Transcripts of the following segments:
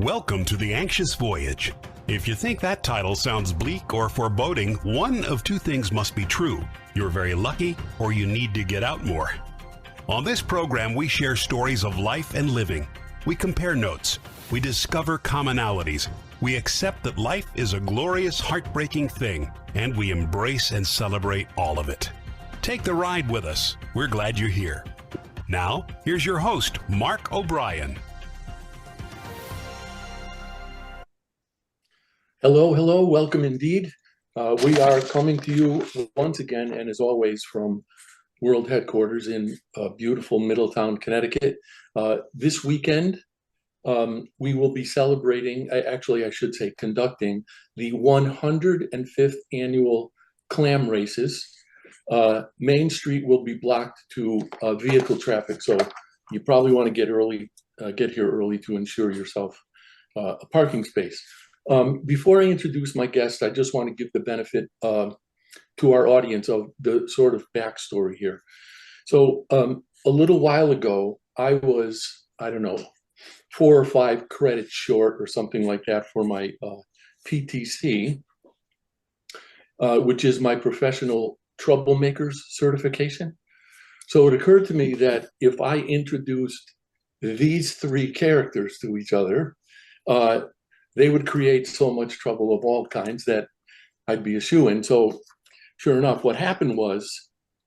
Welcome to The Anxious Voyage. If you think that title sounds bleak or foreboding, one of two things must be true. You're very lucky, or you need to get out more. On this program, we share stories of life and living. We compare notes. We discover commonalities. We accept that life is a glorious, heartbreaking thing, and we embrace and celebrate all of it. Take the ride with us. We're glad you're here. Now, here's your host, Mark O'Brien. Hello, hello, welcome indeed. We are coming to you once again, and as always, from World Headquarters in beautiful Middletown, Connecticut. This weekend, we will be celebrating, I should say conducting, the 105th annual clam races. Main Street will be blocked to vehicle traffic, so you probably want to get here early to ensure yourself a parking space. Before I introduce my guest, I just want to give the benefit to our audience of the sort of backstory here. So a little while ago, I was, 4 or 5 credits short or something like that for my PTC, which is my professional troublemakers certification. So it occurred to me that if I introduced these 3 characters to each other, they would create so much trouble of all kinds that I'd be a shoo-in. So sure enough, what happened was,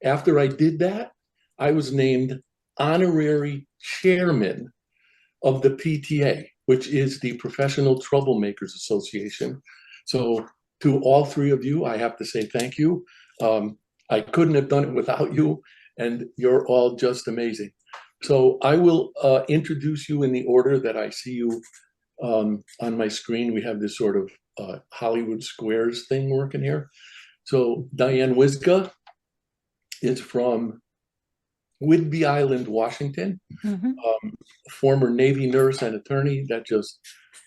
after I did that, I was named honorary chairman of the PTA, which is the Professional Troublemakers Association. So to all 3 of you, I have to say thank you. I couldn't have done it without you, and you're all just amazing. So I will introduce you in the order that I see you on my screen. We have this sort of Hollywood Squares thing working here. So Diane Wyzga is from Whidbey Island, Washington. Former Navy nurse and attorney. That just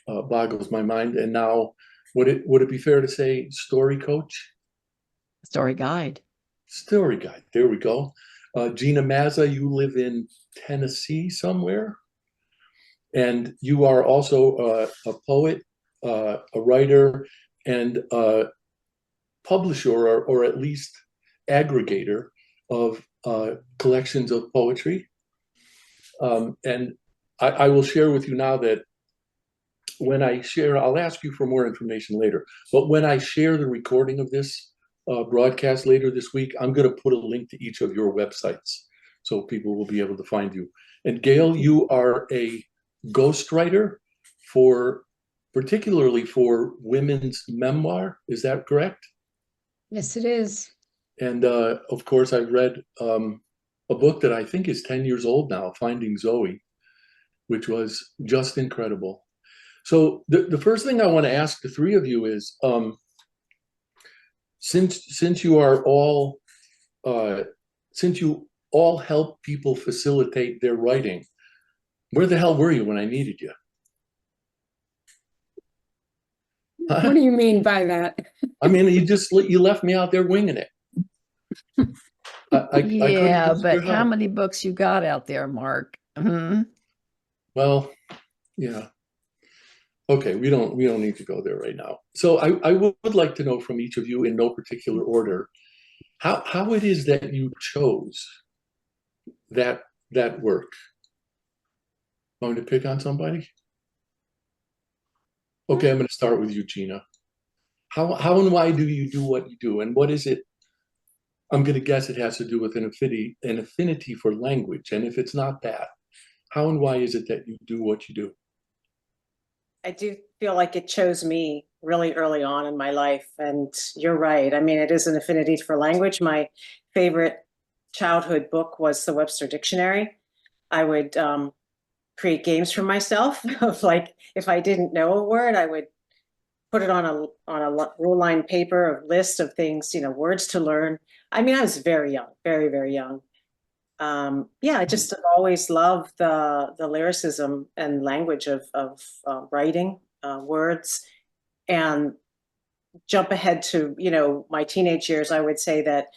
boggles my mind. And now, would it be fair to say story coach? Story guide. Story guide. There we go. Gina Mazza, you live in Tennessee somewhere. And you are also a poet, a writer, and a publisher, or at least aggregator of collections of poetry. And I will share with you now that when I share, I'll ask you for more information later, but when I share the recording of this broadcast later this week, I'm going to put a link to each of your websites so people will be able to find you. And Gail, you are a ghostwriter particularly for women's memoir. Is that correct? Yes, it is. And of course, I've read a book that I think is 10 years old now, Finding Zoe, which was just incredible. So the first thing I want to ask the 3 of you is, since you are all since you all help people facilitate their writing, where the hell were you when I needed you? What do you mean by that? I mean, you left me out there winging it. Yeah, but how many books you got out there, Mark? Well, yeah. Okay, we don't need to go there right now. So I would like to know from each of you, in no particular order, how it is that you chose that work. Want me to pick on somebody? Okay, I'm going to start with you, Gina. How and why do you do what you do? And what is it? I'm going to guess it has to do with an affinity for language. And if it's not that, how and why is it that you do what you do? I do feel like it chose me really early on in my life. And you're right. I mean, it is an affinity for language. My favorite childhood book was the Webster Dictionary. I would create games for myself of, like, if I didn't know a word, I would put it on a rule line paper, a list of things, words to learn. I mean, I was very young, very, very young. I just have always loved the lyricism and language of writing words. And jump ahead to, my teenage years, I would say that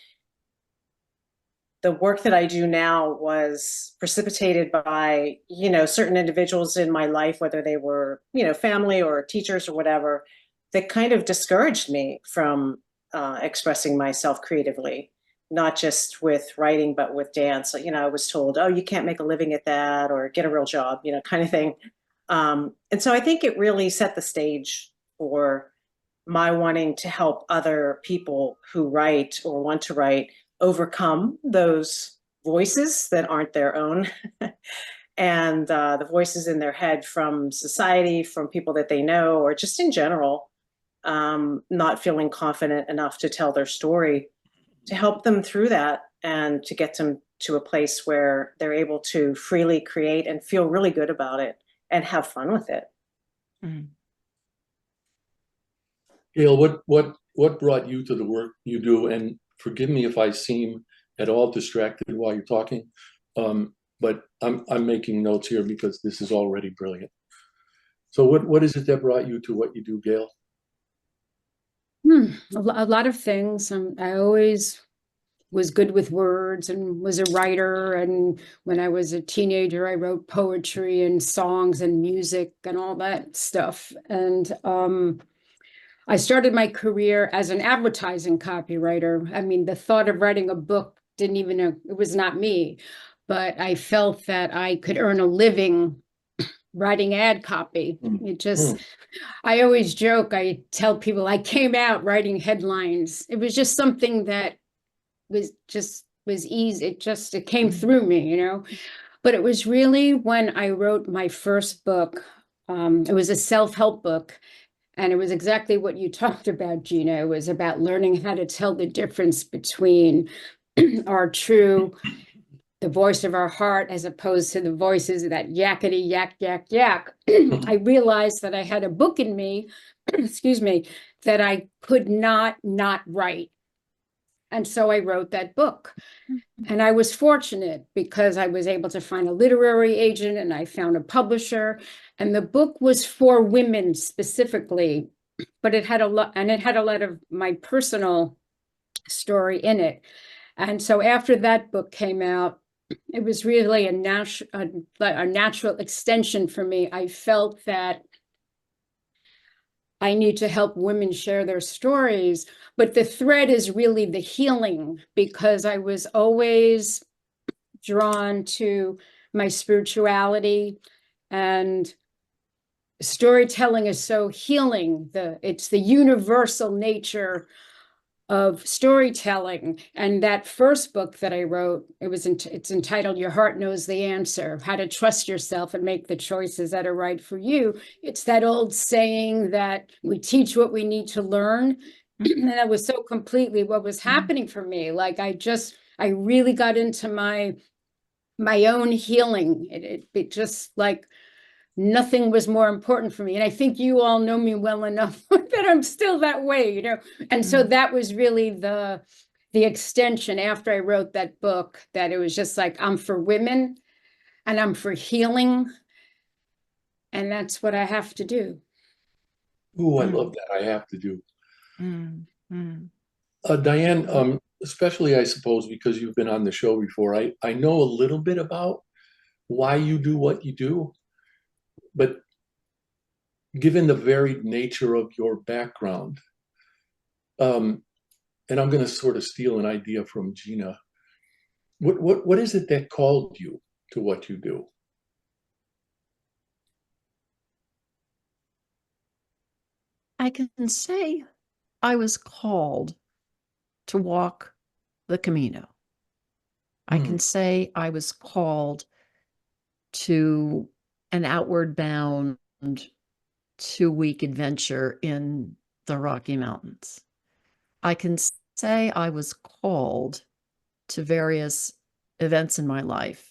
the work that I do now was precipitated by, certain individuals in my life, whether they were, family or teachers or whatever, that kind of discouraged me from expressing myself creatively, not just with writing, but with dance. I was told, oh, you can't make a living at that, or get a real job, kind of thing. And so I think it really set the stage for my wanting to help other people who write or want to write overcome those voices that aren't their own and the voices in their head from society, from people that they know, or just in general, not feeling confident enough to tell their story, to help them through that and to get them to a place where they're able to freely create and feel really good about it and have fun with it. Mm. Gail, what brought you to the work you do? And forgive me if I seem at all distracted while you're talking, but I'm making notes here because this is already brilliant. So what is it that brought you to what you do, Gail? A lot of things. I always was good with words and was a writer. And when I was a teenager, I wrote poetry and songs and music and all that stuff. And I started my career as an advertising copywriter. I mean, the thought of writing a book it was not me, but I felt that I could earn a living writing ad copy. I always joke, I tell people I came out writing headlines. It was just something that was easy. It came through me, But it was really when I wrote my first book. It was a self-help book. And it was exactly what you talked about, Gina. It was about learning how to tell the difference between the voice of our heart, as opposed to the voices of that yakety yak, yak, yak. I realized that I had a book in me, excuse me, that I could not write. And so I wrote that book. And I was fortunate because I was able to find a literary agent and I found a publisher. And the book was for women specifically, but it had a lot of my personal story in it. And so after that book came out, it was really a natural extension for me. I felt that I need to help women share their stories, but the thread is really the healing, because I was always drawn to my spirituality, and storytelling is so healing. It's the universal nature of storytelling. And that first book that I wrote, it's entitled Your Heart Knows the Answer, How to Trust Yourself and Make the Choices That Are Right for You. It's that old saying that we teach what we need to learn. And that was so completely what was happening for me. Like I really got into my own healing. It just like nothing was more important for me. And I think you all know me well enough that I'm still that way, And so that was really the extension after I wrote that book, that it was just like, I'm for women and I'm for healing. And that's what I have to do. Ooh, I love that. I have to do. Diane, especially I suppose because you've been on the show before, I know a little bit about why you do what you do. But given the varied nature of your background, and I'm going to sort of steal an idea from Gina, what is it that called you to what you do? I can say I was called to walk the Camino. I can say I was called to an outward bound 2-week adventure in the Rocky Mountains. I can say I was called to various events in my life,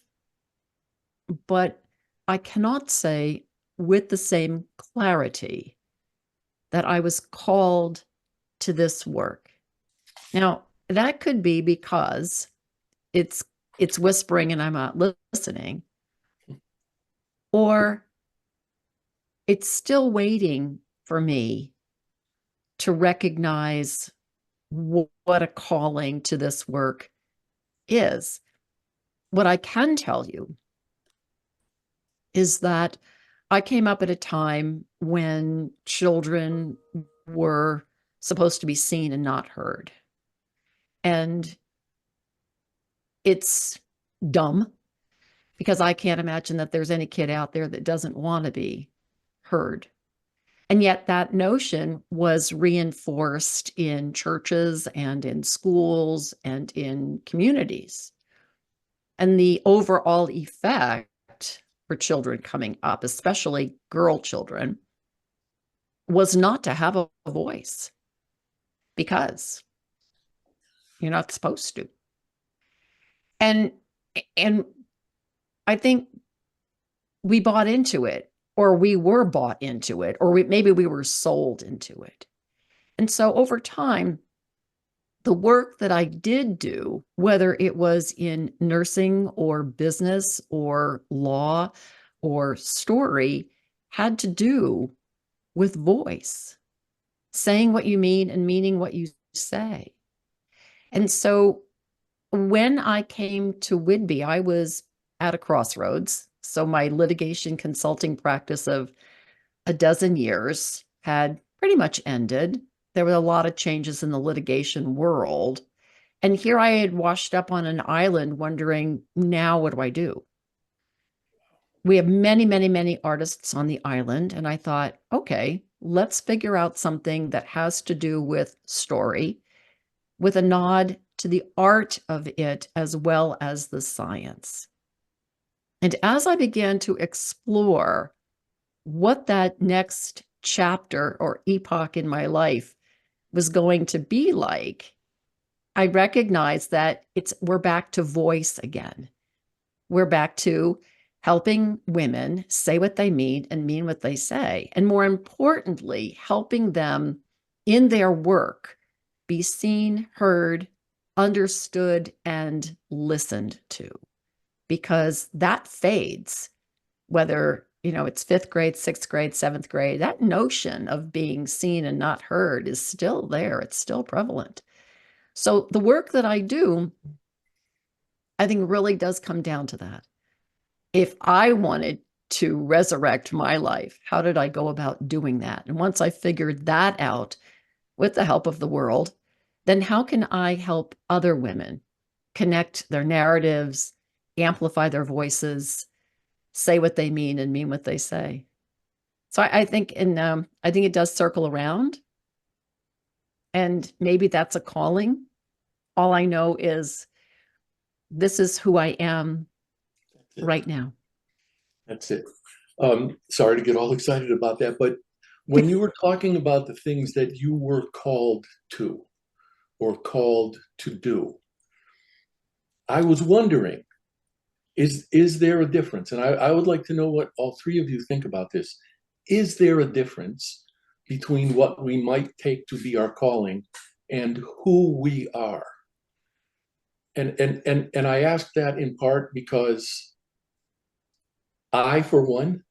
but I cannot say with the same clarity that I was called to this work. Now, that could be because it's whispering and I'm not listening, or it's still waiting for me to recognize what a calling to this work is. what I can tell you is that I came up at a time when children were supposed to be seen and not heard. And it's dumb because I can't imagine that there's any kid out there that doesn't want to be heard. And yet that notion was reinforced in churches and in schools and in communities. And the overall effect for children coming up, especially girl children, was not to have a voice because you're not supposed to. And I think we bought into it, or we were bought into it, or maybe we were sold into it. And so over time, the work that I did do, whether it was in nursing or business or law or story, had to do with voice, saying what you mean and meaning what you say. And so when I came to Whidbey, I was at a crossroads. So my litigation consulting practice of a dozen years had pretty much ended. There were a lot of changes in the litigation world. And here I had washed up on an island wondering, now what do I do? We have many, many, many artists on the island. And I thought, okay, let's figure out something that has to do with story, with a nod to the art of it as well as the science. And as I began to explore what that next chapter or epoch in my life was going to be like, I recognized that we're back to voice again. We're back to helping women say what they mean and mean what they say. And more importantly, helping them in their work be seen, heard, understood, and listened to. Because that fades, whether, it's 5th grade, 6th grade, 7th grade, that notion of being seen and not heard is still there. It's still prevalent. So the work that I do, I think really does come down to that. If I wanted to resurrect my life, how did I go about doing that? And once I figured that out with the help of the world, then how can I help other women connect their narratives, amplify their voices, say what they mean and mean what they say? So I think I think it does circle around, and maybe that's a calling. All I know is this is who I am right now. That's it. Sorry to get all excited about that, but when you were talking about the things that you were called to or called to do, I was wondering, is there a difference? And I would like to know what all three of you think about this. Is there a difference between what we might take to be our calling and who we are? And I ask that in part because I, for one,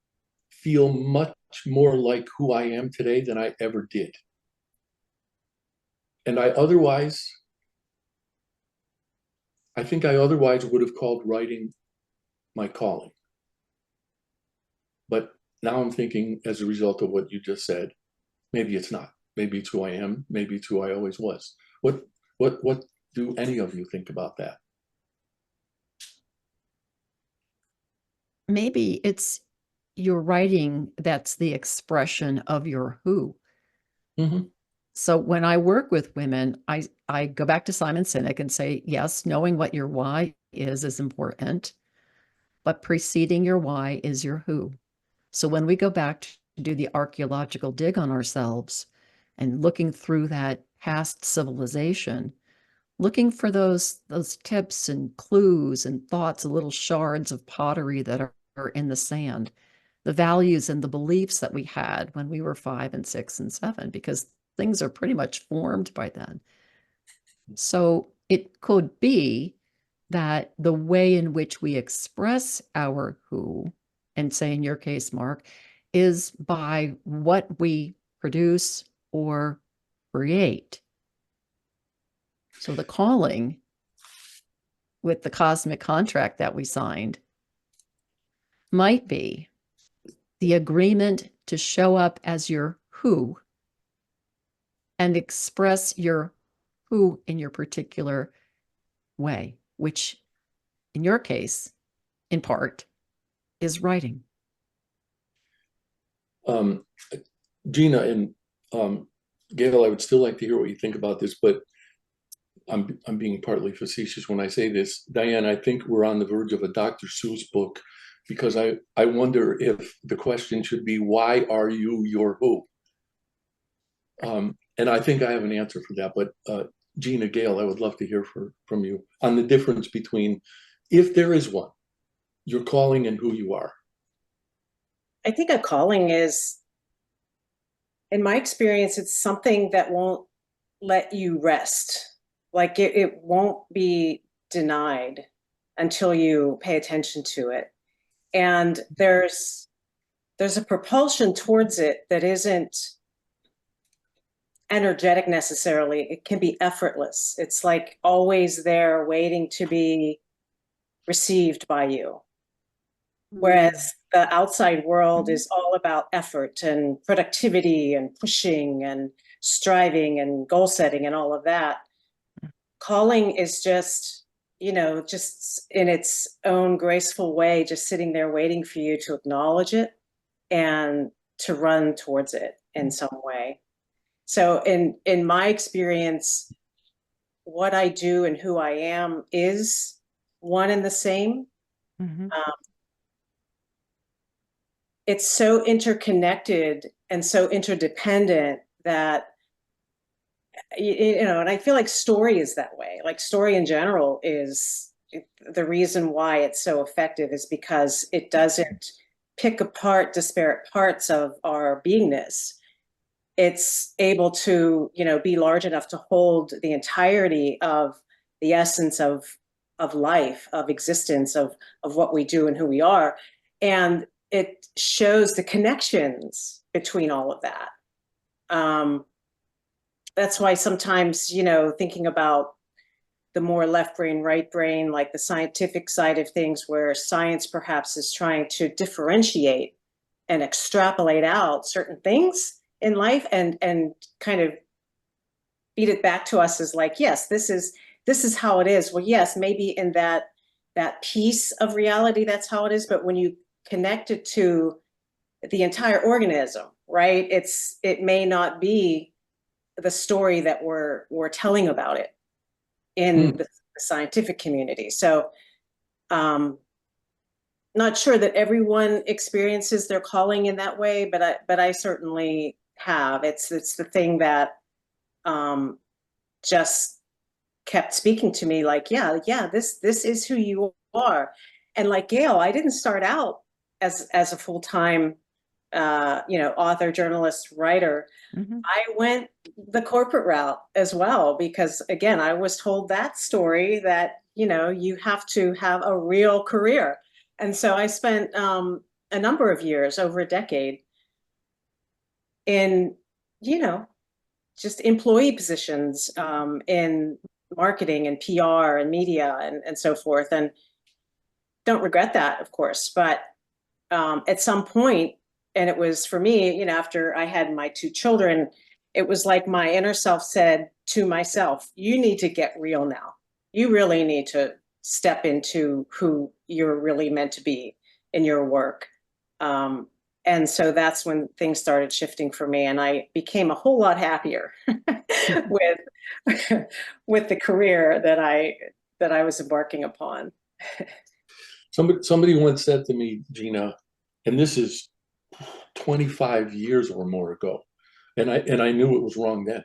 feel much more like who I am today than I ever did. And I think I otherwise would have called writing my calling. But now I'm thinking, as a result of what you just said, maybe it's not. Maybe it's who I am. Maybe it's who I always was. What do any of you think about that? Maybe it's your writing that's the expression of your who. Mm-hmm. So when I work with women, I go back to Simon Sinek and say, yes, knowing what your why is important, but preceding your why is your who. So when we go back to do the archaeological dig on ourselves and looking through that past civilization, looking for those tips and clues and thoughts, little shards of pottery that are in the sand, the values and the beliefs that we had when we were 5 and 6 and 7, because things are pretty much formed by then. So it could be that the way in which we express our who, and say in your case, Mark, is by what we produce or create. So the calling with the cosmic contract that we signed might be the agreement to show up as your who and express your who in your particular way, which in your case, in part, is writing. Gina and Gail, I would still like to hear what you think about this, but I'm being partly facetious when I say this. Diane, I think we're on the verge of a Dr. Seuss book, because I wonder if the question should be, why are you your who? And I think I have an answer for that, but Gina, Gail, I would love to hear from you on the difference between, if there is one, your calling and who you are. I think a calling is, in my experience, it's something that won't let you rest. Like it won't be denied until you pay attention to it. And there's a propulsion towards it that isn't energetic necessarily. It can be effortless. It's like always there waiting to be received by you. Whereas the outside world is all about effort and productivity and pushing and striving and goal setting and all of that. Calling is just, just in its own graceful way, just sitting there waiting for you to acknowledge it and to run towards it in some way. So in my experience, what I do and who I am is one and the same. Mm-hmm. It's so interconnected and so interdependent that, and I feel like story is that way. Like story in general is the reason why it's so effective, is because it doesn't pick apart disparate parts of our beingness. It's able to, be large enough to hold the entirety of the essence of life, of existence, of what we do and who we are. And it shows the connections between all of that. That's why sometimes, thinking about the more left brain, right brain, like the scientific side of things, where science perhaps is trying to differentiate and extrapolate out certain things in life and kind of feed it back to us as like, yes, this is how it is. Well, yes, maybe in that piece of reality, that's how it is. But when you connect it to the entire organism, right? It may not be the story that we're telling about it in the scientific community. So not sure that everyone experiences their calling in that way, but I certainly have. It's the thing that just kept speaking to me, like, yeah, this is who you are. And like Gail, I didn't start out as a full-time author, journalist, writer. Mm-hmm. I went the corporate route as well, because again, I was told that story that, you have to have a real career. And so I spent a number of years, over a decade, in, just employee positions in marketing and PR and media and so forth. And don't regret that, of course. But at some point, and it was for me, after I had my 2 children, it was like my inner self said to myself, you need to get real now. You really need to step into who you're really meant to be in your work. And so that's when things started shifting for me, and I became a whole lot happier with the career that I was embarking upon. Somebody once said to me, Gina, and this is 25 years or more ago, and I knew it was wrong then,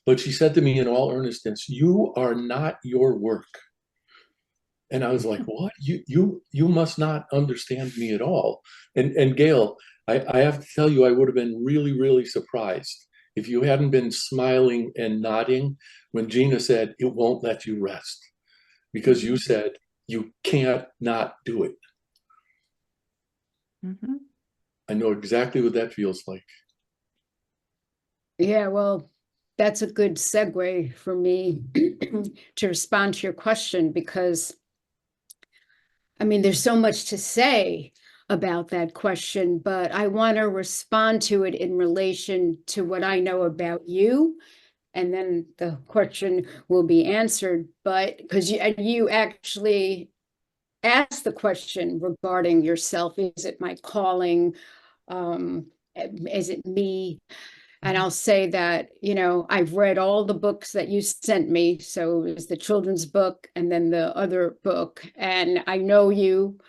but she said to me in all earnestness, you are not your work. And I was like, what? You must not understand me at all. And Gail, I have to tell you, I would have been really, really surprised if you hadn't been smiling and nodding when Gina said, it won't let you rest, because you said you can't not do it. Mm-hmm. I know exactly what that feels like. Yeah, well, that's a good segue for me to respond to your question, because I mean, there's so much to say about that question, but I want to respond to it in relation to what I know about you, and then the question will be answered. But because you actually asked the question regarding yourself, is it my calling? Is it me? And I'll say that, I've read all the books that you sent me. So it was the children's book and then the other book. And I know you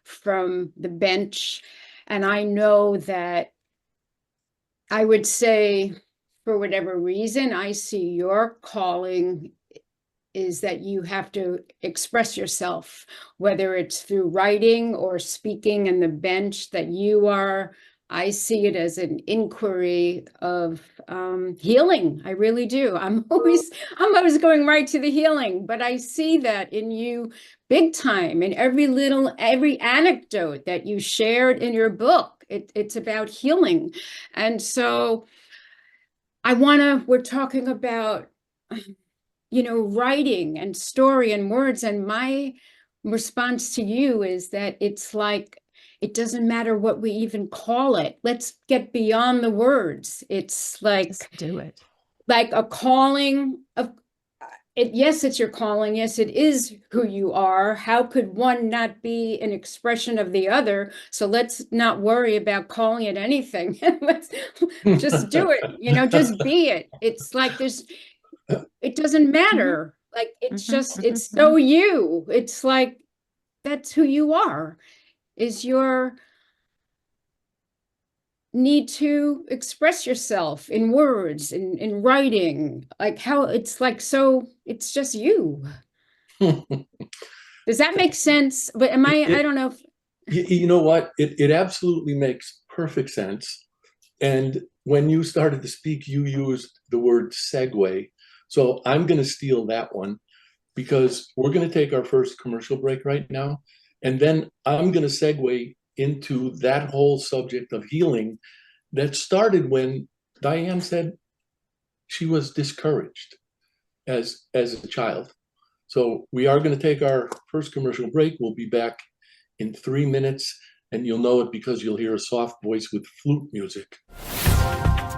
from the bench. And I know that I would say, for whatever reason, I see your calling is that you have to express yourself, whether it's through writing or speaking in the bench, that you are. I see it as an inquiry of healing. I really do. I'm always going right to the healing, but I see that in you big time, in every anecdote that you shared in your book. It's about healing. And so we're talking about, writing and story and words. And my response to you is that it's like, it doesn't matter what we even call it. Let's get beyond the words. It's like, Just do it. Like a calling of it. Yes, it's your calling. Yes, it is who you are. How could one not be an expression of the other? So let's not worry about calling it anything. Let's just do it. Just be it. It's like it doesn't matter. Like it's so you. It's like, that's who you are. Is your need to express yourself in words, in writing, like how it's like, so it's just you. Does that make sense? But I don't know if... You know what? It absolutely makes perfect sense. And when you started to speak, you used the word segue. So I'm going to steal that one, because we're going to take our first commercial break right now. And then I'm going to segue into that whole subject of healing that started when Diane said she was discouraged as a child. So we are going to take our first commercial break. We'll be back in 3 minutes, and you'll know it because you'll hear a soft voice with flute music.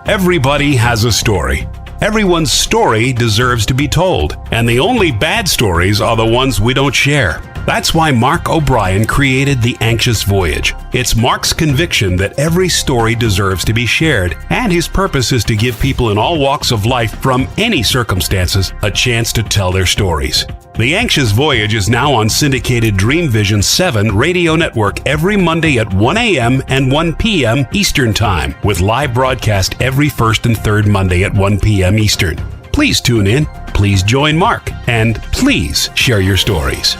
Everybody has a story. Everyone's story deserves to be told, and the only bad stories are the ones we don't share. That's why Mark O'Brien created The Anxious Voyage. It's Mark's conviction that every story deserves to be shared, and his purpose is to give people in all walks of life from any circumstances a chance to tell their stories. The Anxious Voyage is now on syndicated Dream Vision 7 radio network every Monday at 1 a.m. and 1 p.m. Eastern Time, with live broadcast every first and third Monday at 1 p.m. Eastern. Please tune in, please join Mark, and please share your stories.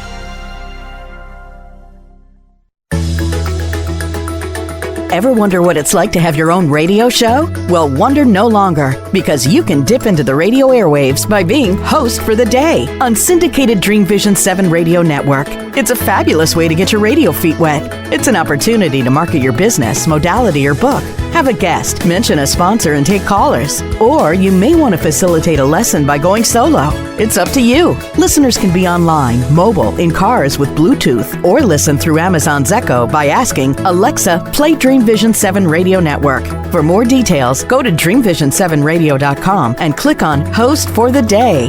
Ever wonder what it's like to have your own radio show? Well, wonder no longer, because you can dip into the radio airwaves by being host for the day on syndicated Dream Vision 7 radio network. It's a fabulous way to get your radio feet wet. It's an opportunity to market your business, modality, or book. Have a guest, mention a sponsor, and take callers. Or you may want to facilitate a lesson by going solo. It's up to you. Listeners can be online, mobile, in cars with Bluetooth, or listen through Amazon's Echo by asking, Alexa, play Dream Vision 7 Radio Network. For more details, go to dreamvision7radio.com and click on Host for the Day.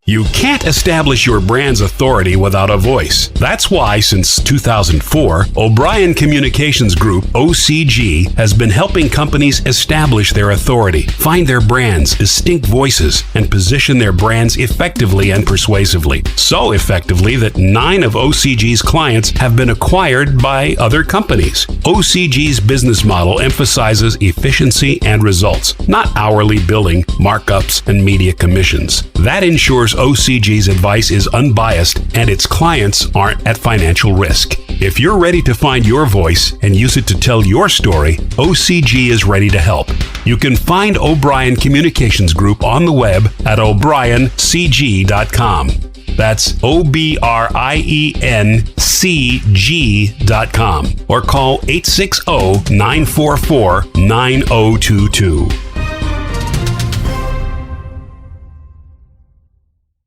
You can't establish your brand's authority without a voice. That's why, since 2004, O'Brien Communications Group, OCG, has been helping companies establish their authority, find their brands, distinct voices, and position their brands effectively and persuasively. So effectively that 9 of OCG's clients have been acquired by other companies. OCG's business model emphasizes efficiency and results, not hourly billing, markups, and media commissions. That ensures OCG's advice is unbiased and its clients aren't at financial risk. If you're ready to find your voice and use it to tell your story, OCG is ready to help. You can find O'Brien Communications Group on the web at o'briencg.com. That's OBRIENCG.com or call 860-944-9022.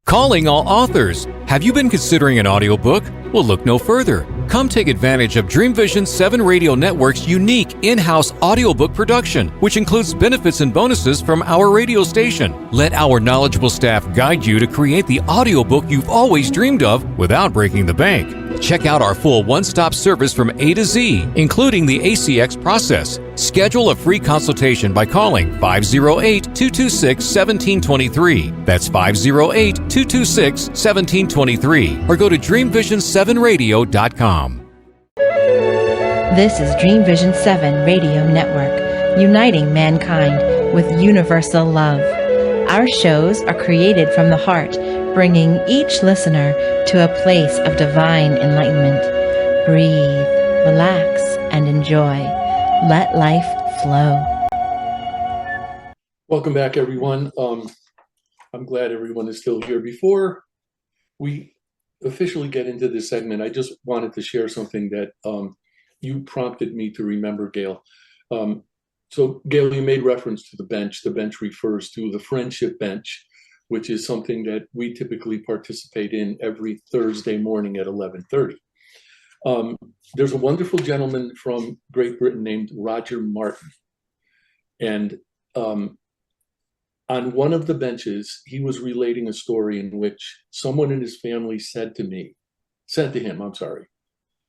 Calling all authors. Have you been considering an audiobook? Well, look no further. Come take advantage of Dream Vision 7 Radio Network's unique in-house audiobook production, which includes benefits and bonuses from our radio station. Let our knowledgeable staff guide you to create the audiobook you've always dreamed of without breaking the bank. Check out our full one-stop service from A to Z, including the ACX process. Schedule a free consultation by calling 508-226-1723. That's 508-226-1723. Or go to dreamvision7radio.com. This is Dream Vision 7 Radio Network, uniting mankind with universal love. Our shows are created from the heart, bringing each listener to a place of divine enlightenment. Breathe, relax, and enjoy. Let life flow. Welcome back, everyone. I'm glad everyone is still here. Before we officially get into this segment, I just wanted to share something that you prompted me to remember, Gail. So, Gail, you made reference to the bench. The bench refers to the friendship bench, which is something that we typically participate in every Thursday morning at 11:30. There's a wonderful gentleman from Great Britain named Roger Martin. And on one of the benches, he was relating a story in which someone in his family said to him,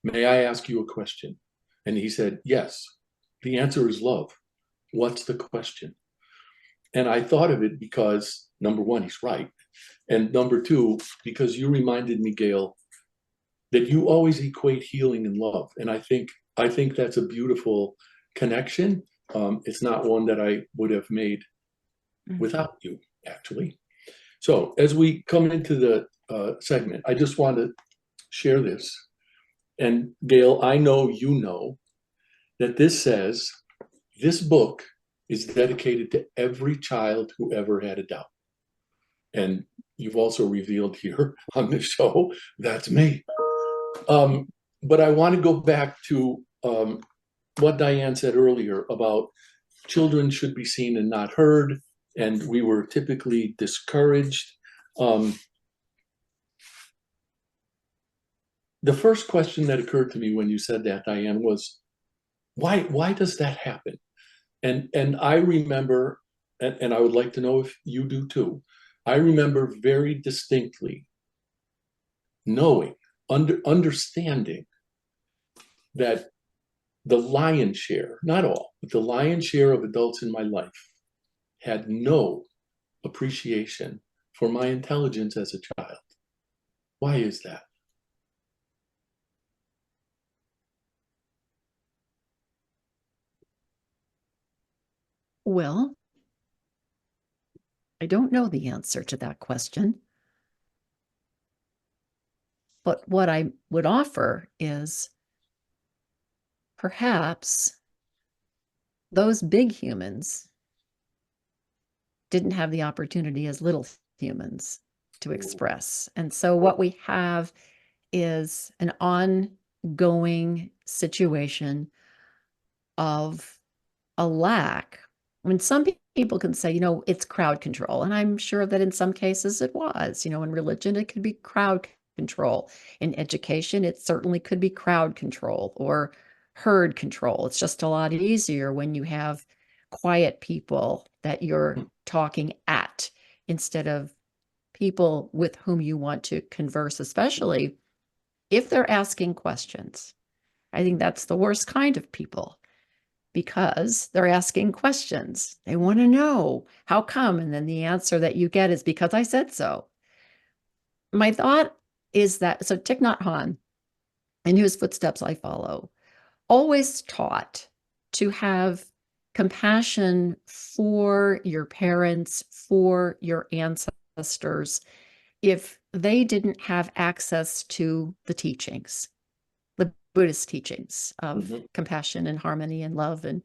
"May I ask you a question?" And he said, "Yes, the answer is love. What's the question?" And I thought of it because, number one, he's right. And number two, because you reminded me, Gail, that you always equate healing and love. And I think that's a beautiful connection. It's not one that I would have made without you, actually. So as we come into the segment, I just want to share this. And Gail, I know you know that this says, this book is dedicated to every child who ever had a doubt. And you've also revealed here on the show, that's me. But I want to go back to what Diane said earlier about children should be seen and not heard, and we were typically discouraged. The first question that occurred to me when you said that, Diane, was, why does that happen? And I remember, and I would like to know if you do too, I remember very distinctly knowing, understanding that the lion's share, not all, but the lion's share of adults in my life had no appreciation for my intelligence as a child. Why is that? Well, I don't know the answer to that question. But what I would offer is perhaps those big humans didn't have the opportunity as little humans to express. And so what we have is an ongoing situation of a lack. When some people can say, it's crowd control. And I'm sure that in some cases it was, in religion, it could be crowd control. In education, it certainly could be crowd control or herd control. It's just a lot easier when you have quiet people that you're talking at instead of people with whom you want to converse, especially if they're asking questions. I think that's the worst kind of people, because they're asking questions. They want to know how come, and then the answer that you get is because I said so. My thought is that, so Thich Nhat Hanh, in whose footsteps I follow, always taught to have compassion for your parents, for your ancestors, if they didn't have access to the teachings, the Buddhist teachings of compassion and harmony and love and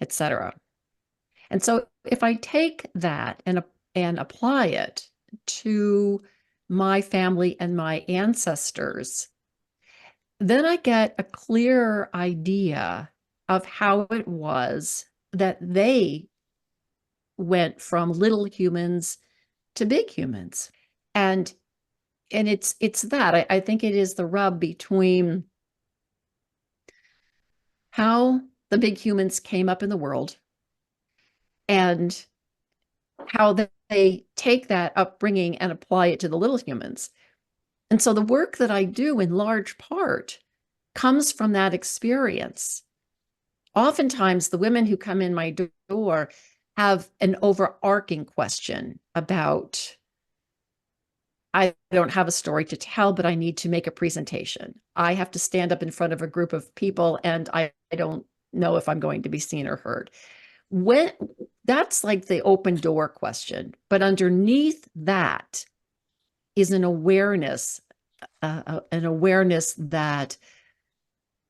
etc. And so if I take that and apply it to my family and my ancestors, then I get a clearer idea of how it was that they went from little humans to big humans. And it's that. I think it is the rub between how the big humans came up in the world and how they take that upbringing and apply it to the little humans. And so the work that I do in large part comes from that experience. Oftentimes, the women who come in my door have an overarching question about, I don't have a story to tell, but I need to make a presentation. I have to stand up in front of a group of people, and I don't know if I'm going to be seen or heard. When that's like the open door question, but underneath that is an awareness that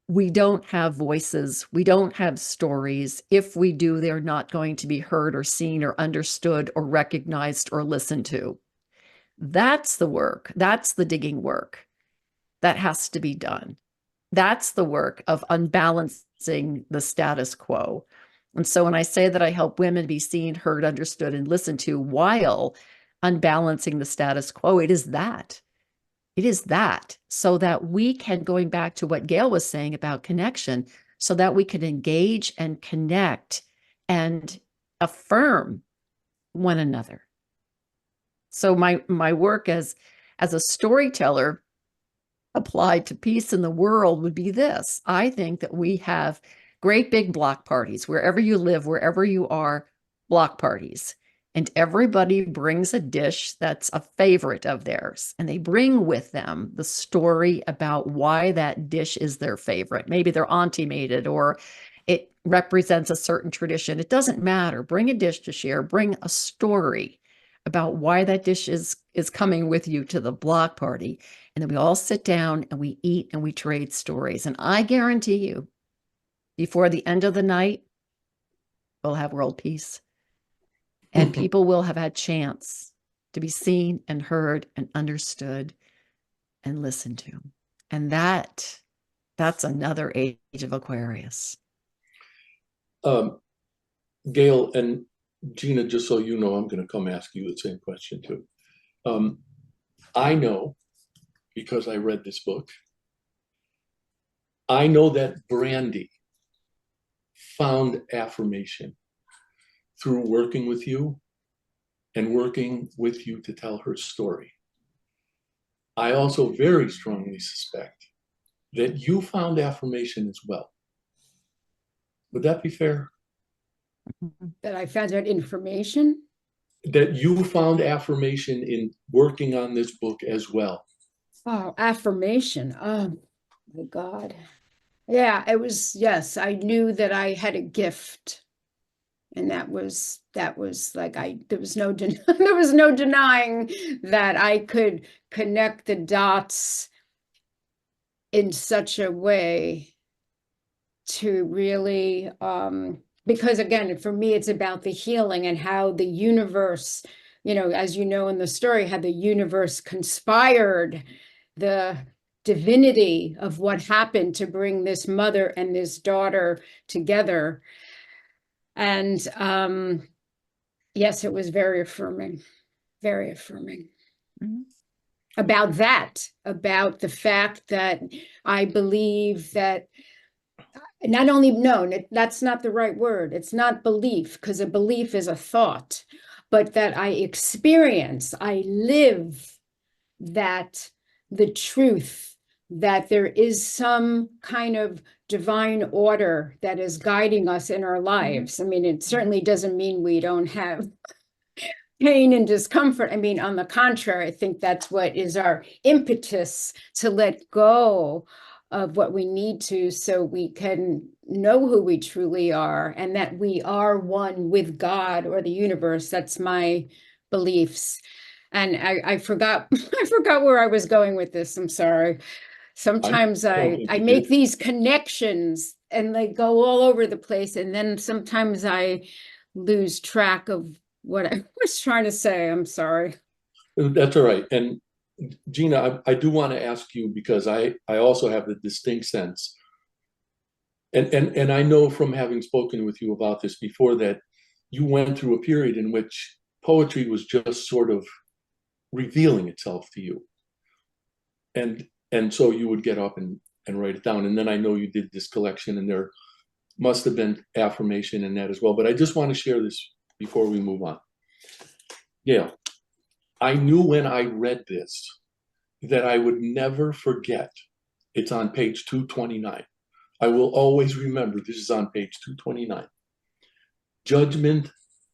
we don't have voices, we don't have stories. If we do, they're not going to be heard or seen or understood or recognized or listened to. That's the work. That's the digging work that has to be done. That's the work of unbalancing the status quo. And so when I say that I help women be seen, heard, understood, and listened to while unbalancing the status quo, it is that. It is that, so that we can, going back to what Gail was saying about connection, so that we can engage and connect and affirm one another. So my work as a storyteller applied to peace in the world would be this. I think that we have great big block parties, wherever you live, wherever you are, block parties. And everybody brings a dish that's a favorite of theirs. And they bring with them the story about why that dish is their favorite. Maybe their auntie made it, or it represents a certain tradition. It doesn't matter. Bring a dish to share. Bring a story about why that dish is coming with you to the block party. And then we all sit down and we eat and we trade stories. And I guarantee you, before the end of the night, we'll have world peace. And people will have had chance to be seen and heard and understood and listened to. And that's another age of Aquarius. Gail and Gina, just so you know, I'm going to come ask you the same question too. I know, because I read this book, I know that Brandy found affirmation through working with you and working with you to tell her story. I also very strongly suspect that you found affirmation as well. Would that be fair? That I found out information? That you found affirmation in working on this book as well. Oh, affirmation. Oh my God. Yeah, it was, yes, I knew that I had a gift. And that was like, there was no denying that I could connect the dots in such a way to really, because again, for me, it's about the healing and how the universe, as you know in the story, how the universe conspired, the divinity of what happened to bring this mother and this daughter together. And yes, it was very affirming, very affirming. Mm-hmm. About the fact that I believe that not only, no, that's not the right word. It's not belief, because a belief is a thought, but that I live that the truth, that there is some kind of divine order that is guiding us in our lives. I mean, it certainly doesn't mean we don't have pain and discomfort. I mean, on the contrary, I think that's what is our impetus to let go of what we need to, so we can know who we truly are and that we are one with God or the universe. That's my beliefs. And I forgot where I was going with this. I'm sorry. Sometimes I make these connections and they go all over the place. And then sometimes I lose track of what I was trying to say. I'm sorry. That's all right. And Gina, I do want to ask you, because I also have the distinct sense, and I know from having spoken with you about this before, that you went through a period in which poetry was just sort of revealing itself to you. And so you would get up and write it down. And then I know you did this collection, and there must have been affirmation in that as well. But I just want to share this before we move on. Yeah, I knew when I read this that I would never forget. It's on page 229. I will always remember this is on page 229.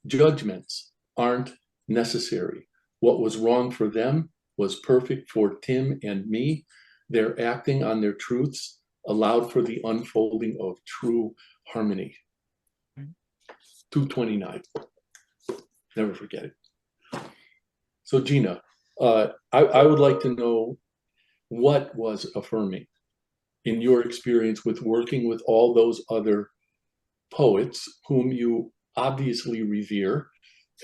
Judgments aren't necessary. What was wrong for them was perfect for Tim and me. Their acting on their truths allowed for the unfolding of true harmony. 229. Never forget it. So Gina, I would like to know, what was affirming in your experience with working with all those other poets whom you obviously revere,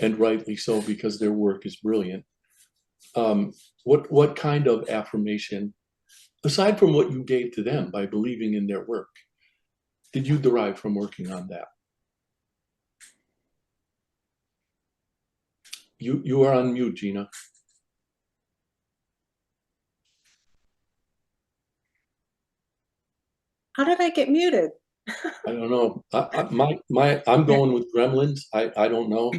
and rightly so, because their work is brilliant. What kind of affirmation, aside from what you gave to them by believing in their work, did you derive from working on that? You are on mute, Gina. How did I get muted? I don't know. I'm going with gremlins. I don't know.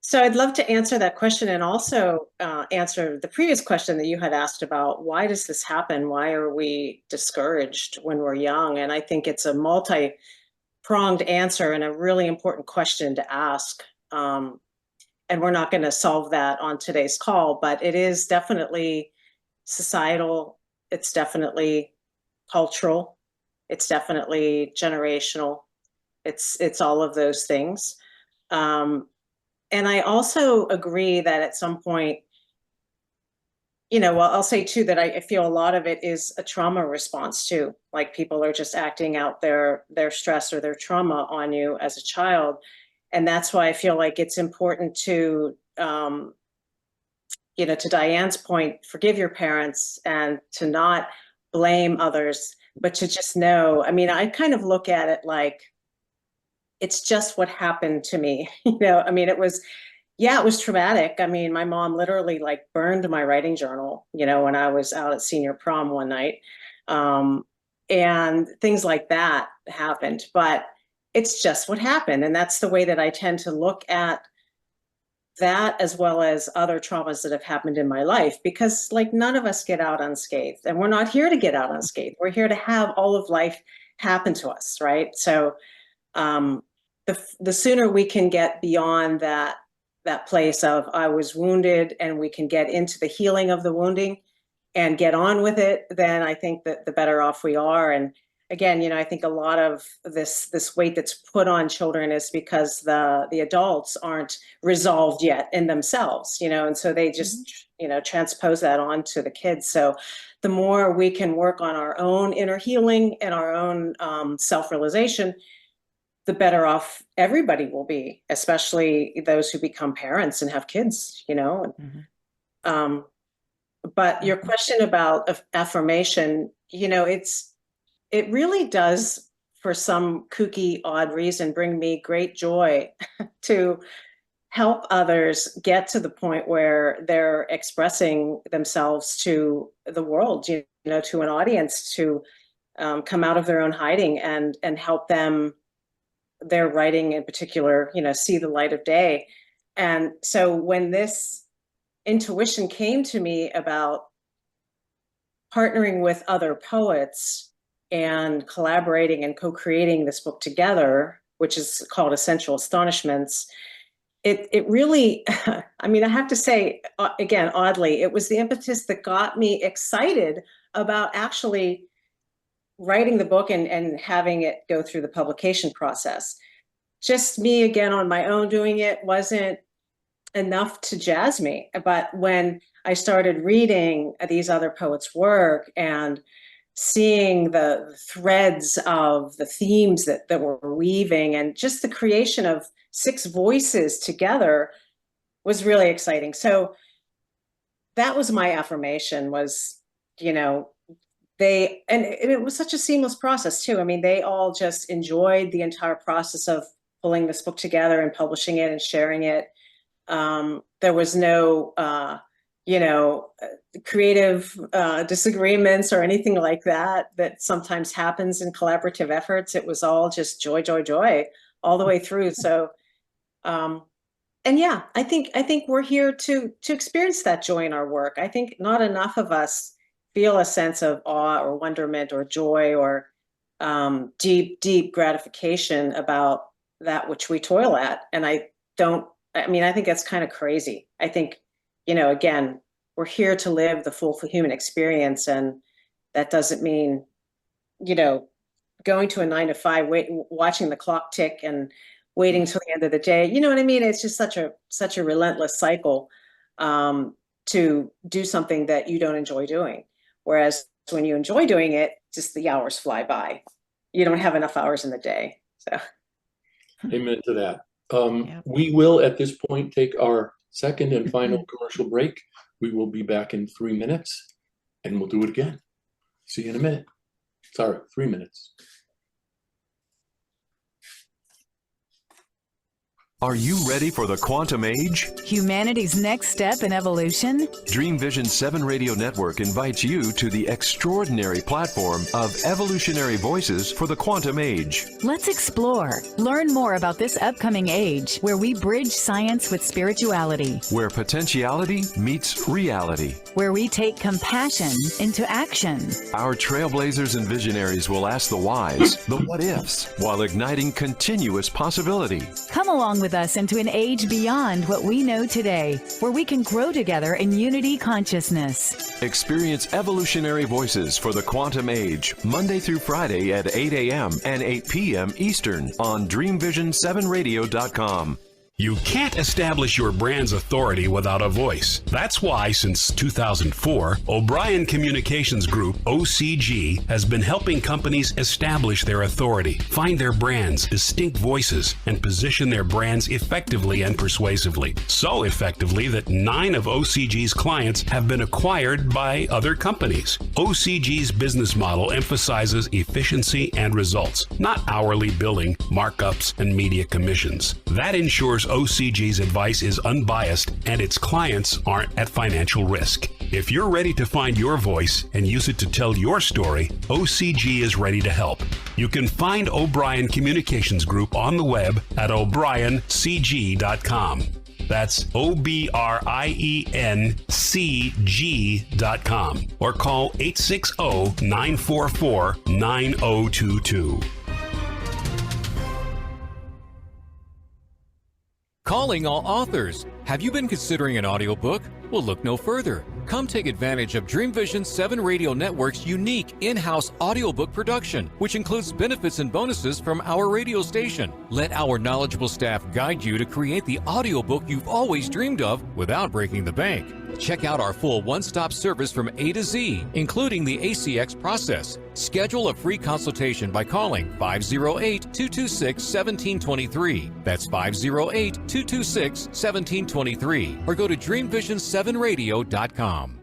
So I'd love to answer that question, and also answer the previous question that you had asked about, why does this happen? Why are we discouraged when we're young? And I think it's a multi-pronged answer and a really important question to ask. And we're not going to solve that on today's call, but it is definitely societal. It's definitely cultural. It's definitely generational. It's all of those things. And I also agree that at some point, well, I'll say too, that I feel a lot of it is a trauma response too. Like, people are just acting out their stress or their trauma on you as a child. And that's why I feel like it's important to, to Diane's point, forgive your parents and to not blame others, but to just know. I mean, I kind of look at it like, it's just what happened to me. I mean, it was traumatic. I mean, my mom literally burned my writing journal, when I was out at senior prom one night. And things like that happened, but it's just what happened. And that's the way that I tend to look at that, as well as other traumas that have happened in my life, because none of us get out unscathed, and we're not here to get out unscathed. We're here to have all of life happen to us. Right. So, the sooner we can get beyond that place of I was wounded, and we can get into the healing of the wounding and get on with it, then I think that the better off we are. And again, I think a lot of this weight that's put on children is because the adults aren't resolved yet in themselves, and so they just, transpose that on to the kids. So the more we can work on our own inner healing and our own self-realization, the better off everybody will be, especially those who become parents and have kids, But your question about affirmation, it really does, for some kooky, odd reason, bring me great joy to help others get to the point where they're expressing themselves to the world, to an audience, to come out of their own hiding and help them, their writing in particular, see the light of day. And so when this intuition came to me about partnering with other poets and collaborating and co-creating this book together, which is called Essential Astonishments, it really, I mean, I have to say, again, oddly, it was the impetus that got me excited about actually writing the book and having it go through the publication process. Just me, again, on my own doing it wasn't enough to jazz me. But when I started reading these other poets' work and seeing the threads of the themes that we're weaving, and just the creation of 6 voices together was really exciting. So that was my affirmation was, you know, and it was such a seamless process too. I mean, they all just enjoyed the entire process of pulling this book together and publishing it and sharing it. There was no, creative disagreements or anything like that sometimes happens in collaborative efforts. It was all just joy, joy, joy all the way through. So, and yeah, I think we're here to experience that joy in our work. I think not enough of us feel a sense of awe or wonderment or joy or deep, deep gratification about that which we toil at. And I think that's kind of crazy. I think, again, we're here to live the full human experience. And that doesn't mean, going to a 9 to 5, watching the clock tick and waiting till the end of the day. You know what I mean? It's just such a relentless cycle to do something that you don't enjoy doing. Whereas when you enjoy doing it, just the hours fly by. You don't have enough hours in the day. So, amen to that. We will, at this point, take our second and final commercial break. We will be back in 3 minutes, and we'll do it again. See you in a minute. Sorry, 3 minutes. Are you ready for the quantum age? Humanity's next step in evolution? Dream Vision 7 Radio Network invites you to the extraordinary platform of evolutionary voices for the quantum age. Let's explore. Learn more about this upcoming age where we bridge science with spirituality. Where potentiality meets reality. Where we take compassion into action. Our trailblazers and visionaries will ask the whys, the what ifs, while igniting continuous possibility. Come along with us into an age beyond what we know today, where we can grow together in unity consciousness. Experience evolutionary voices for the quantum age, Monday through Friday at 8 a.m. and 8 p.m. Eastern on DreamVision7Radio.com. You can't establish your brand's authority without a voice. That's why, since 2004, O'Brien Communications Group, OCG, has been helping companies establish their authority, find their brands, distinct voices, and position their brands effectively and persuasively. So effectively that 9 of OCG's clients have been acquired by other companies. OCG's business model emphasizes efficiency and results, not hourly billing, markups, and media commissions. That ensures OCG's advice is unbiased and its clients aren't at financial risk. If you're ready to find your voice and use it to tell your story, OCG is ready to help. You can find O'Brien Communications Group on the web at o'briencg.com. That's OBRIENCG.com or call 860-944-9022. Calling all authors. Have you been considering an audiobook? Well, look no further. Come take advantage of Dream Vision 7 Radio Network's unique in-house audiobook production, which includes benefits and bonuses from our radio station. Let our knowledgeable staff guide you to create the audiobook you've always dreamed of without breaking the bank. Check out our full one-stop service from A to Z, including the ACX process. Schedule a free consultation by calling 508-226-1723. That's 508-226-1723. Or go to DreamVision7Radio.com.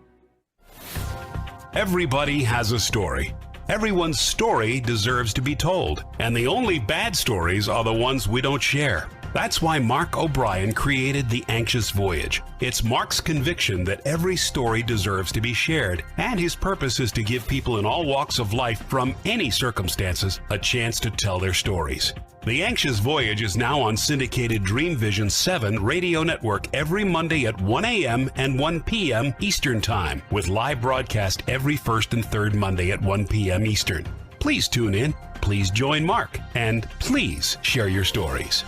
Everybody has a story. Everyone's story deserves to be told. And the only bad stories are the ones we don't share. That's why Mark O'Brien created The Anxious Voyage. It's Mark's conviction that every story deserves to be shared, and his purpose is to give people in all walks of life from any circumstances a chance to tell their stories. The Anxious Voyage is now on syndicated Dream Vision 7 Radio Network every Monday at 1 a.m. and 1 p.m. Eastern Time, with live broadcast every first and third Monday at 1 p.m. Eastern. Please tune in, please join Mark, and please share your stories.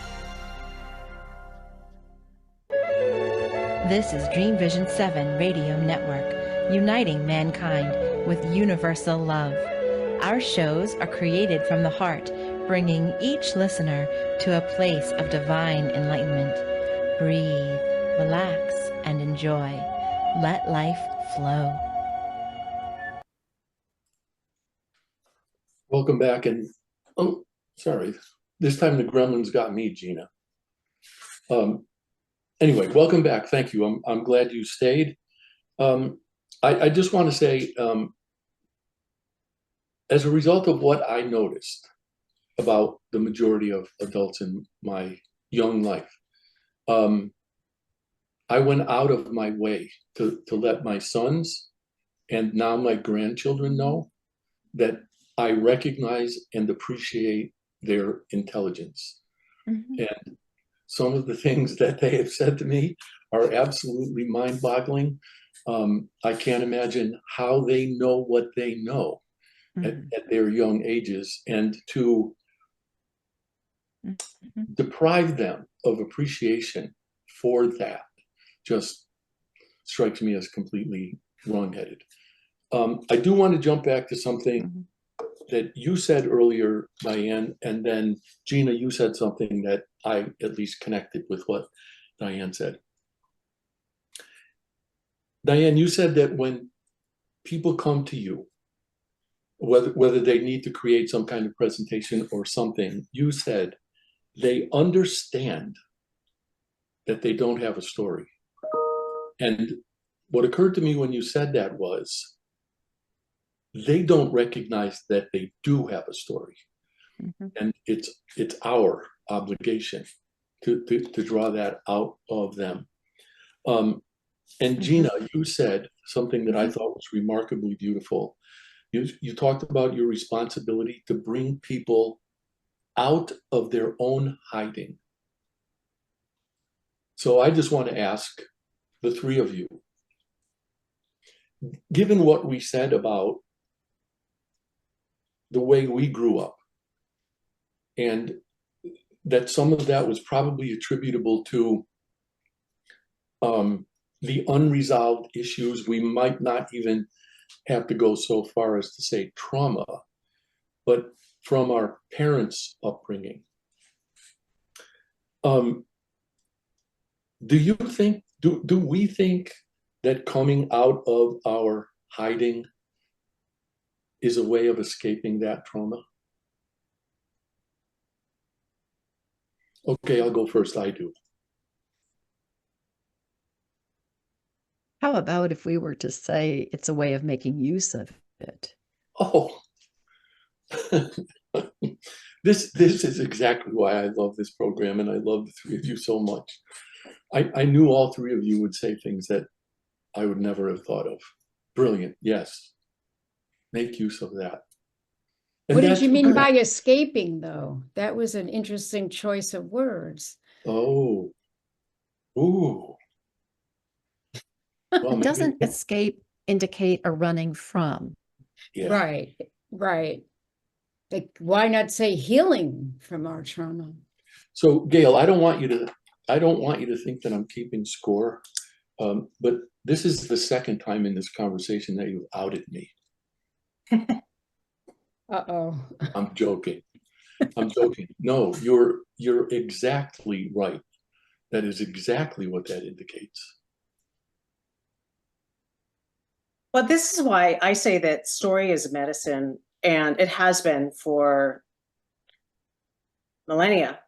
This is Dream Vision 7 Radio Network, uniting mankind with universal love. Our shows are created from the heart, bringing each listener to a place of divine enlightenment. Breathe, relax, and enjoy. Let life flow. Welcome back. And, oh, sorry. This time the gremlins got me, Gina. Anyway, welcome back. Thank you. I'm glad you stayed. I just want to say, as a result of what I noticed about the majority of adults in my young life, I went out of my way to let my sons and now my grandchildren know that I recognize and appreciate their intelligence. And some of the things that they have said to me are absolutely mind-boggling. I can't imagine how they know what they know at their young ages, and to deprive them of appreciation for that just strikes me as completely wrongheaded. I do want to jump back to something that you said earlier, Diane, and then Gina, you said something that I at least connected with what Diane said. Diane, you said that when people come to you, whether they need to create some kind of presentation or something, you said they understand that they don't have a story. And what occurred to me when you said that was, they don't recognize that they do have a story. And it's our obligation to draw that out of them. And Gina, you said something that I thought was remarkably beautiful. You talked about your responsibility to bring people out of their own hiding. So I just want to ask the three of you, given what we said about the way we grew up, and that some of that was probably attributable to the unresolved issues, we might not even have to go so far as to say trauma, but from our parents' upbringing. Do you think, do we think that coming out of our hiding is a way of escaping that trauma? Okay, I'll go first. I do. How about if we were to say it's a way of making use of it? Oh, this is exactly why I love this program, and I love the three of you so much. I knew all three of you would say things that I would never have thought of. Brilliant. Yes. Make use of that. And what did you mean by escaping, though? That was an interesting choice of words. Oh. Ooh. Well, Doesn't escape indicate a running from? Yeah. Right, right. Like, why not say healing from our trauma? So, Gail, I don't want you to think that I'm keeping score, but this is the second time in this conversation that you've outed me. Uh-oh. I'm joking. I'm joking. No, you're exactly right. That is exactly what that indicates. Well, this is why I say that story is medicine, and it has been for millennia.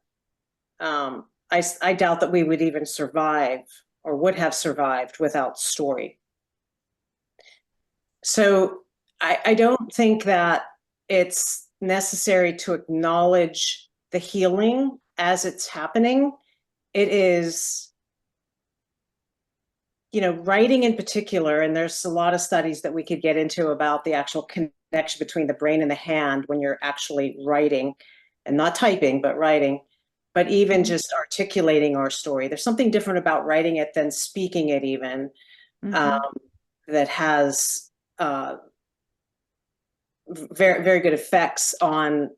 I doubt that we would even survive or would have survived without story. So I don't think that it's necessary to acknowledge the healing as it's happening. It is, writing in particular, and there's a lot of studies that we could get into about the actual connection between the brain and the hand when you're actually writing, and not typing, but writing, but even just articulating our story. There's something different about writing it than speaking it even, that has very, very good effects on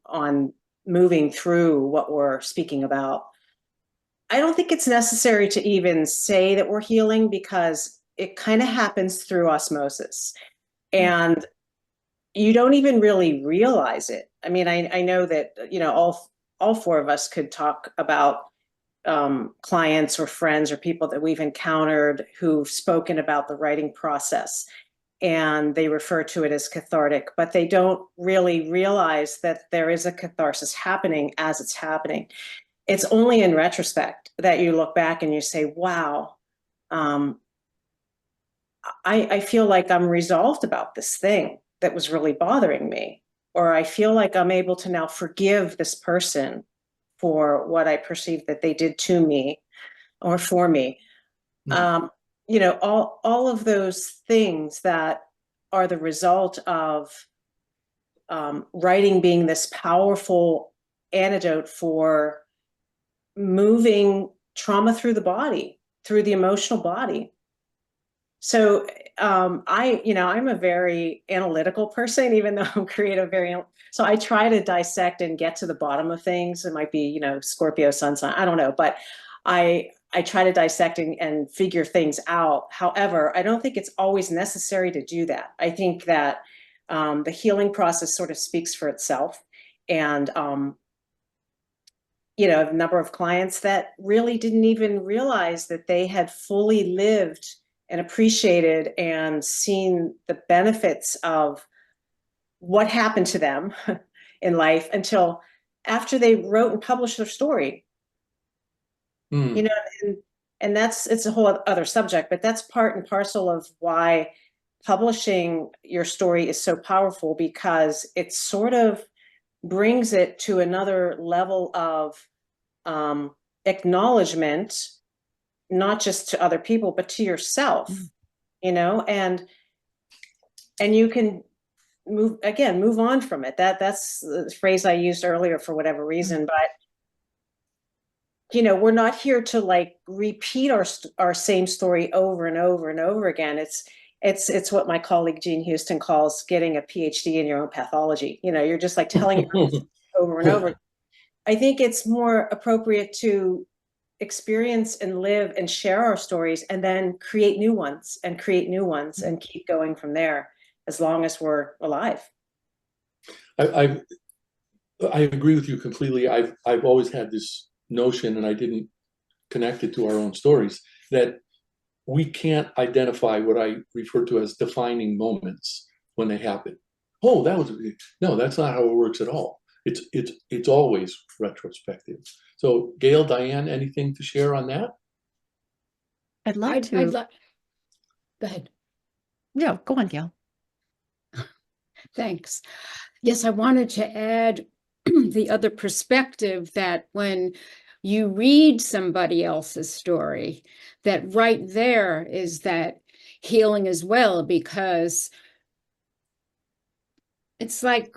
moving through what we're speaking about. I don't think it's necessary to even say that we're healing, because it kind of happens through osmosis, and you don't even really realize it. I mean, I know that, all four of us could talk about clients or friends or people that we've encountered who've spoken about the writing process, and they refer to it as cathartic, but they don't really realize that there is a catharsis happening as it's happening. It's only in retrospect that you look back and you say, wow, I feel like I'm resolved about this thing that was really bothering me, or I feel like I'm able to now forgive this person for what I perceived that they did to me or for me. You know, all of those things that are the result of writing being this powerful antidote for moving trauma through the body, through the emotional body. So I'm a very analytical person, even though I'm creative, so I try to dissect and get to the bottom of things. It might be, Scorpio sun sign, I don't know, but I try to dissect and figure things out. However, I don't think it's always necessary to do that. I think that the healing process sort of speaks for itself. And, a number of clients that really didn't even realize that they had fully lived and appreciated and seen the benefits of what happened to them in life until after they wrote and published their story. And it's a whole other subject, but that's part and parcel of why publishing your story is so powerful, because it sort of brings it to another level of acknowledgement, not just to other people, but to yourself, and you can move on from it. That's the phrase I used earlier for whatever reason, but we're not here to like repeat our same story over and over and over again. It's what my colleague Jean Houston calls getting a PhD in your own pathology. You're just like telling it over and over. I think it's more appropriate to experience and live and share our stories and then create new ones and keep going from there as long as we're alive. I agree with you completely. I've always had this notion, and I didn't connect it to our own stories, that we can't identify what I refer to as defining moments when they happen. Oh, no, that's not how it works at all. It's always retrospective. So Gail, Diane, anything to share on that? I'd like to. Go ahead. Yeah, go on, Gail. Thanks. Yes, I wanted to add the other perspective that when you read somebody else's story, that right there is that healing as well, because it's like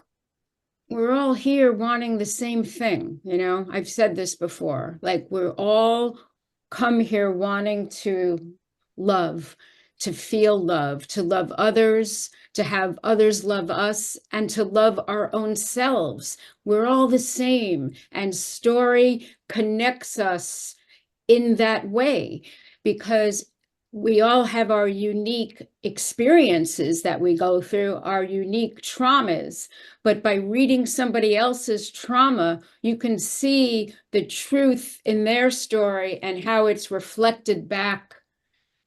we're all here wanting the same thing. I've said this before, like we're all come here wanting to love, to feel love, to love others, to have others love us, and to love our own selves. We're all the same, and story connects us in that way, because we all have our unique experiences that we go through, our unique traumas. But by reading somebody else's trauma, you can see the truth in their story and how it's reflected back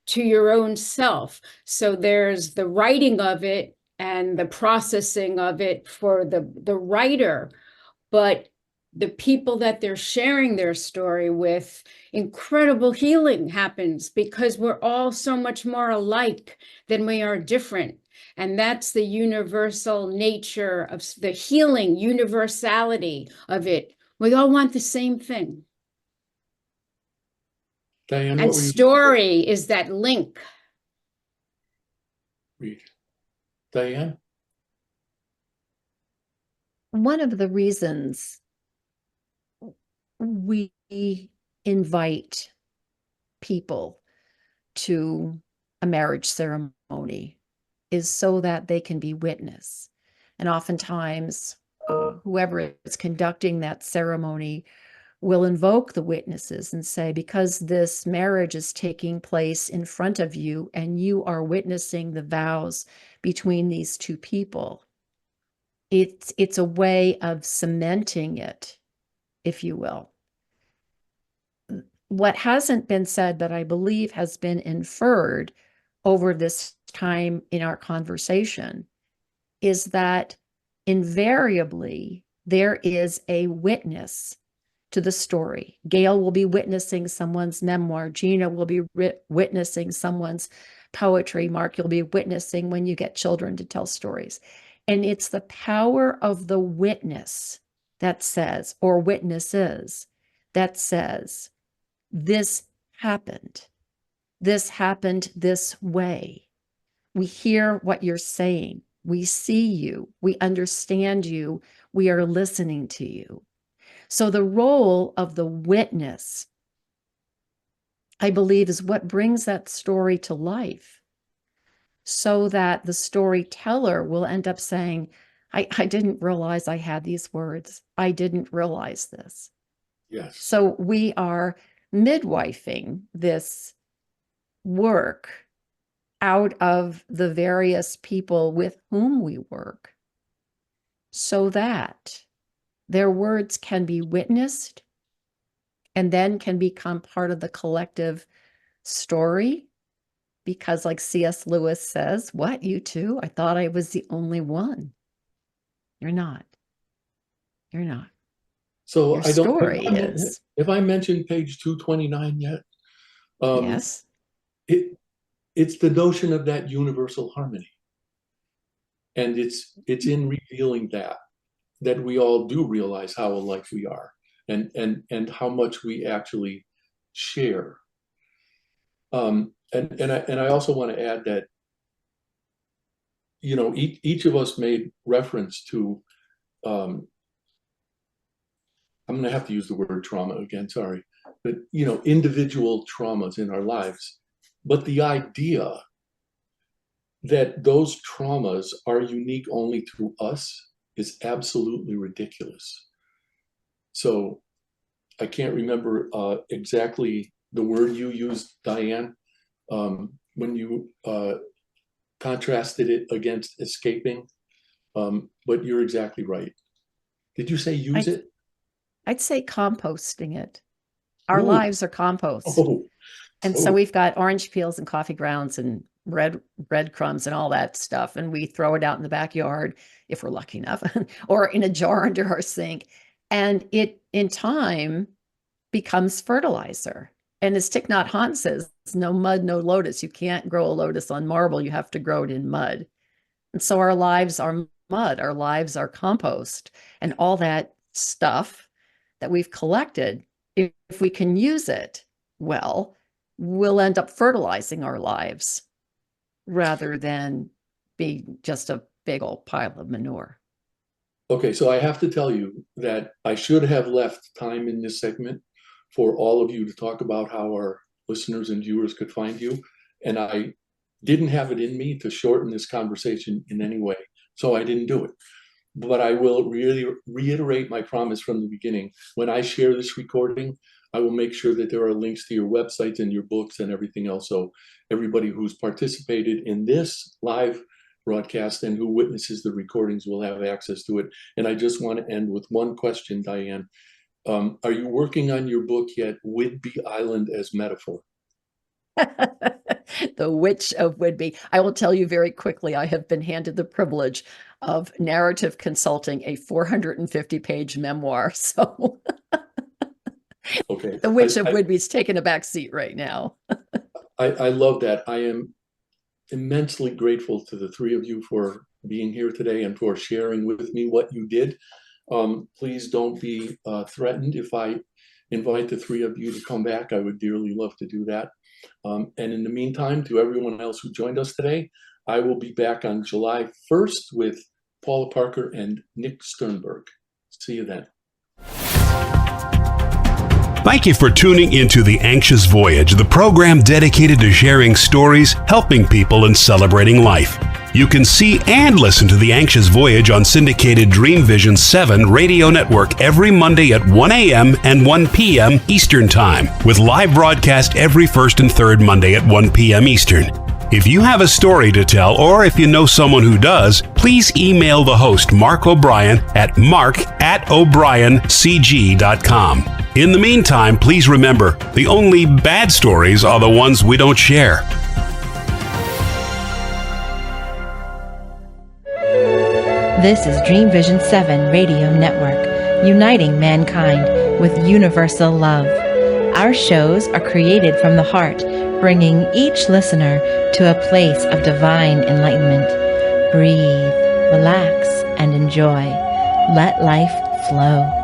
to your own self. So there's the writing of it and the processing of it for the writer, but the people that they're sharing their story with, incredible healing happens, because we're all so much more alike than we are different. And that's the universal nature of the healing, universality of it. We all want the same thing. Diane, and story is that link. Diane? One of the reasons we invite people to a marriage ceremony is so that they can be witness. And oftentimes, whoever is conducting that ceremony will invoke the witnesses and say, because this marriage is taking place in front of you and you are witnessing the vows between these two people, it's a way of cementing it, if you will. What hasn't been said, but I believe has been inferred over this time in our conversation, is that invariably there is a witness to the story. Gail will be witnessing someone's memoir. Gina will be witnessing someone's poetry, Mark, you'll be witnessing when you get children to tell stories. And it's the power of the witness that says, or witnesses that says, this happened this way. We hear what you're saying. We see you. We understand you. We are listening to you. So the role of the witness, I believe, is what brings that story to life, so that the storyteller will end up saying, I didn't realize I had these words. I didn't realize this. Yes. So we are midwifing this work out of the various people with whom we work, so that their words can be witnessed and then can become part of the collective story. Because like C.S. Lewis says, what, you too? I thought I was the only one. You're not. You're not. So Your I don't, story is. have I mentioned page 229 yet? Yes. It's the notion of that universal harmony. And it's in revealing that we all do realize how alike we are, and how much we actually share. And I also want to add that, you know, each of us made reference to, I'm going to have to use the word trauma again, sorry, but, you know, individual traumas in our lives. But the idea that those traumas are unique only to us is absolutely ridiculous. So I can't remember exactly the word you used, Diane, when you contrasted it against escaping, but you're exactly right. Did you say use it? I'd say composting it. Our Ooh. lives are compost. Oh. And so we've got orange peels and coffee grounds and breadcrumbs and all that stuff. And we throw it out in the backyard, if we're lucky enough, or in a jar under our sink. And it, in time, becomes fertilizer. And as Thich Nhat Hanh says, no mud, no lotus. You can't grow a lotus on marble. You have to grow it in mud. And so our lives are mud. Our lives are compost. And all that stuff that we've collected, if we can use it well, we'll end up fertilizing our lives rather than being just a big old pile of manure. Okay, so I have to tell you that I should have left time in this segment for all of you to talk about how our listeners and viewers could find you. And I didn't have it in me to shorten this conversation in any way, so I didn't do it. But I will really reiterate my promise from the beginning. When I share this recording, I will make sure that there are links to your websites and your books and everything else. So everybody who's participated in this live broadcast and who witnesses the recordings will have access to it. And I just want to end with one question, Diane. Are you working on your book yet, Whidbey Island as Metaphor? The Witch of Whidbey. I will tell you very quickly, I have been handed the privilege of narrative consulting a 450-page memoir. So okay. The Witch of Whidbey's taken a back seat right now. I love that. I am immensely grateful to the three of you for being here today and for sharing with me what you did. Please don't be threatened if I invite the three of you to come back. I would dearly love to do that. And in the meantime, to everyone else who joined us today, I will be back on July 1st with Paula Parker and Nick Sternberg. See you then. Thank you for tuning into The Anxious Voyage, the program dedicated to sharing stories, helping people, and celebrating life. You can see and listen to The Anxious Voyage on syndicated Dream Vision 7 radio network every Monday at 1 a.m. and 1 p.m. Eastern Time, with live broadcast every first and third Monday at 1 p.m. Eastern. If you have a story to tell, or if you know someone who does, please email the host, Mark O'Brien, at mark@o'briencg.com. In the meantime, please remember, the only bad stories are the ones we don't share. This is Dream Vision 7 Radio Network, uniting mankind with universal love. Our shows are created from the heart, bringing each listener to a place of divine enlightenment. Breathe, relax, and enjoy. Let life flow.